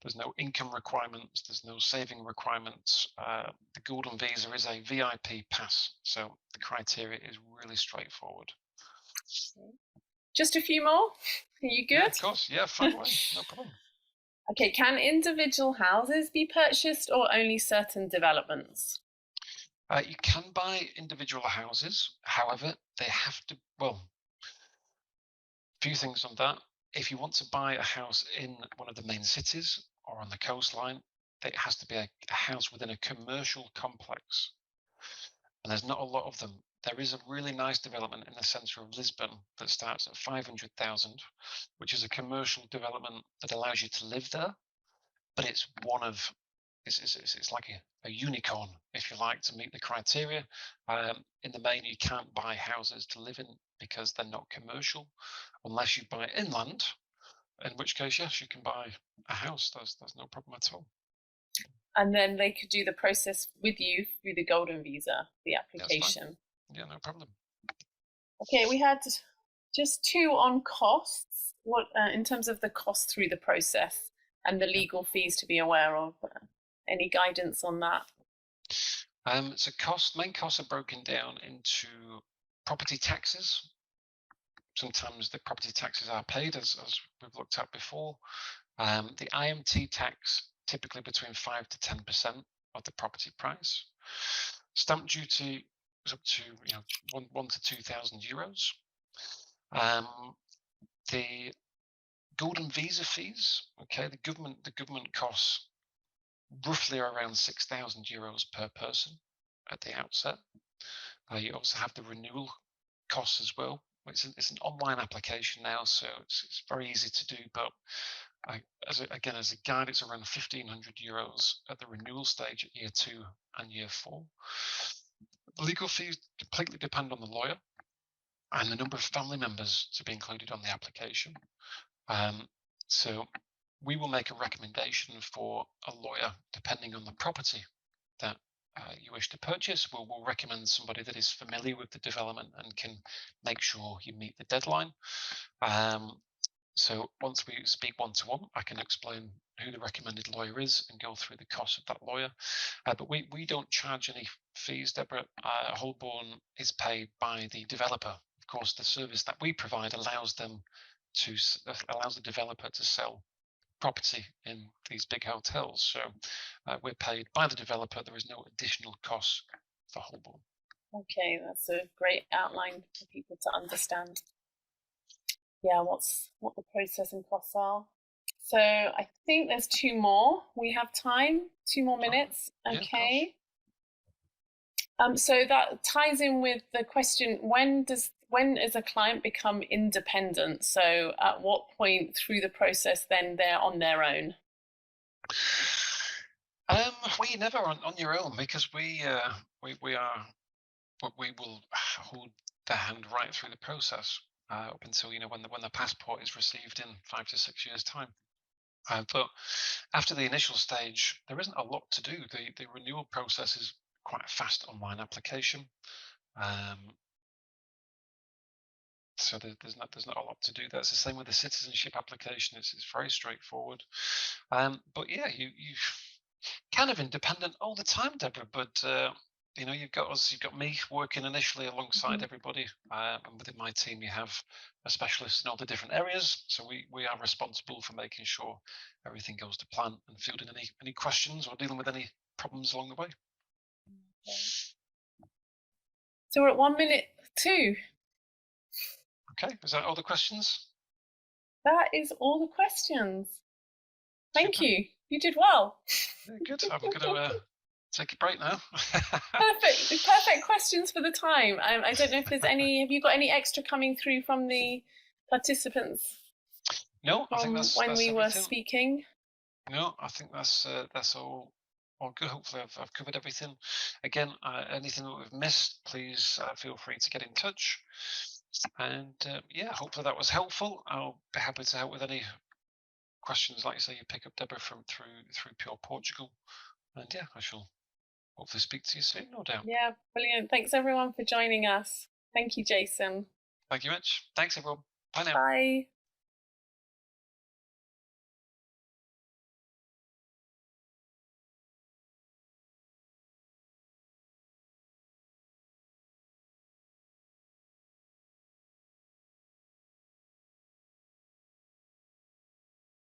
There's no income requirements. There's no saving requirements. The Golden Visa is a VIP pass, so the criteria is really straightforward. Just a few more. Are you good? Yeah, of course. Yeah, fine away. No problem. Okay, can individual houses be purchased or only certain developments? You can buy individual houses. However, they have to, well, few things on that. If you want to buy a house in one of the main cities or on the coastline, it has to be a house within a commercial complex. And there's not a lot of them. There is a really nice development in the centre of Lisbon that starts at 500,000, which is a commercial development that allows you to live there. But it's it's like a unicorn, if you like, to meet the criteria. In the main, you can't buy houses to live in because they're not commercial, unless you buy inland, in which case, yes, you can buy a house. There's no problem at all. And then they could do the process with you through the Golden Visa, the application. Yeah, no problem. Okay, we had just two on costs. What in terms of the cost through the process and the legal fees to be aware of? Any guidance on that? So main costs are broken down into property taxes. Sometimes the property taxes are paid, as we've looked at before. The IMT tax, typically between 5 to 10% of the property price. Stamp duty is up to 1 to 2,000 euros. The Golden Visa fees, okay, the government costs roughly around 6,000 euros per person at the outset. You also have the renewal costs as well. It's an online application now, so it's very easy to do. But as a guide, it's around €1,500 at the renewal stage at year 2 and year 4. The legal fees completely depend on the lawyer and the number of family members to be included on the application. So we will make a recommendation for a lawyer depending on the property that you wish to purchase. We'll recommend somebody that is familiar with the development and can make sure you meet the deadline. So once we speak one-to-one, I can explain who the recommended lawyer is and go through the cost of that lawyer. But we don't charge any fees, Deborah. Holborn is paid by the developer. Of course, the service that we provide allows the developer to sell property in these big hotels. So we're paid by the developer. There is no additional cost for Holborn. Okay, that's a great outline for people to understand. Yeah, what the process and costs are. So I think there's 2 more. We have time, 2 more minutes. Okay. So that ties in with the question: when does a client become independent? So at what point through the process then they're on their own? Well, you're never on your own, because we will hold their hand right through the process up until when the passport is received in 5 to 6 years' time. But after the initial stage, there isn't a lot to do. The renewal process is quite a fast online application. So there's not a lot to do. That's the same with the citizenship application. It's very straightforward. But yeah, you kind of independent all the time, Deborah. But you've got us, you've got me working initially alongside everybody, and within my team, you have a specialist in all the different areas. So we are responsible for making sure everything goes to plan and fielding any questions or dealing with any problems along the way. So we're at 1 minute 2. Okay, is that all the questions? That is all the questions. Thank you. You did well. Yeah, good. I'm going to take a break now. Perfect questions for the time. I don't know if there's any. Have you got any extra coming through from the participants? No, I think that's when we were everything. speaking. No, I think that's all good. Hopefully, I've covered everything. Again, anything that we've missed, please feel free to get in touch. And yeah, hopefully that was helpful. I'll be happy to help with any questions, like you say, you pick up, Deborah, through Pure Portugal. And yeah, I shall hopefully speak to you soon, no doubt. Yeah, brilliant. Thanks everyone for joining us. Thank you, Jason. Thank you, Mitch. Thanks, everyone. Bye now. Bye.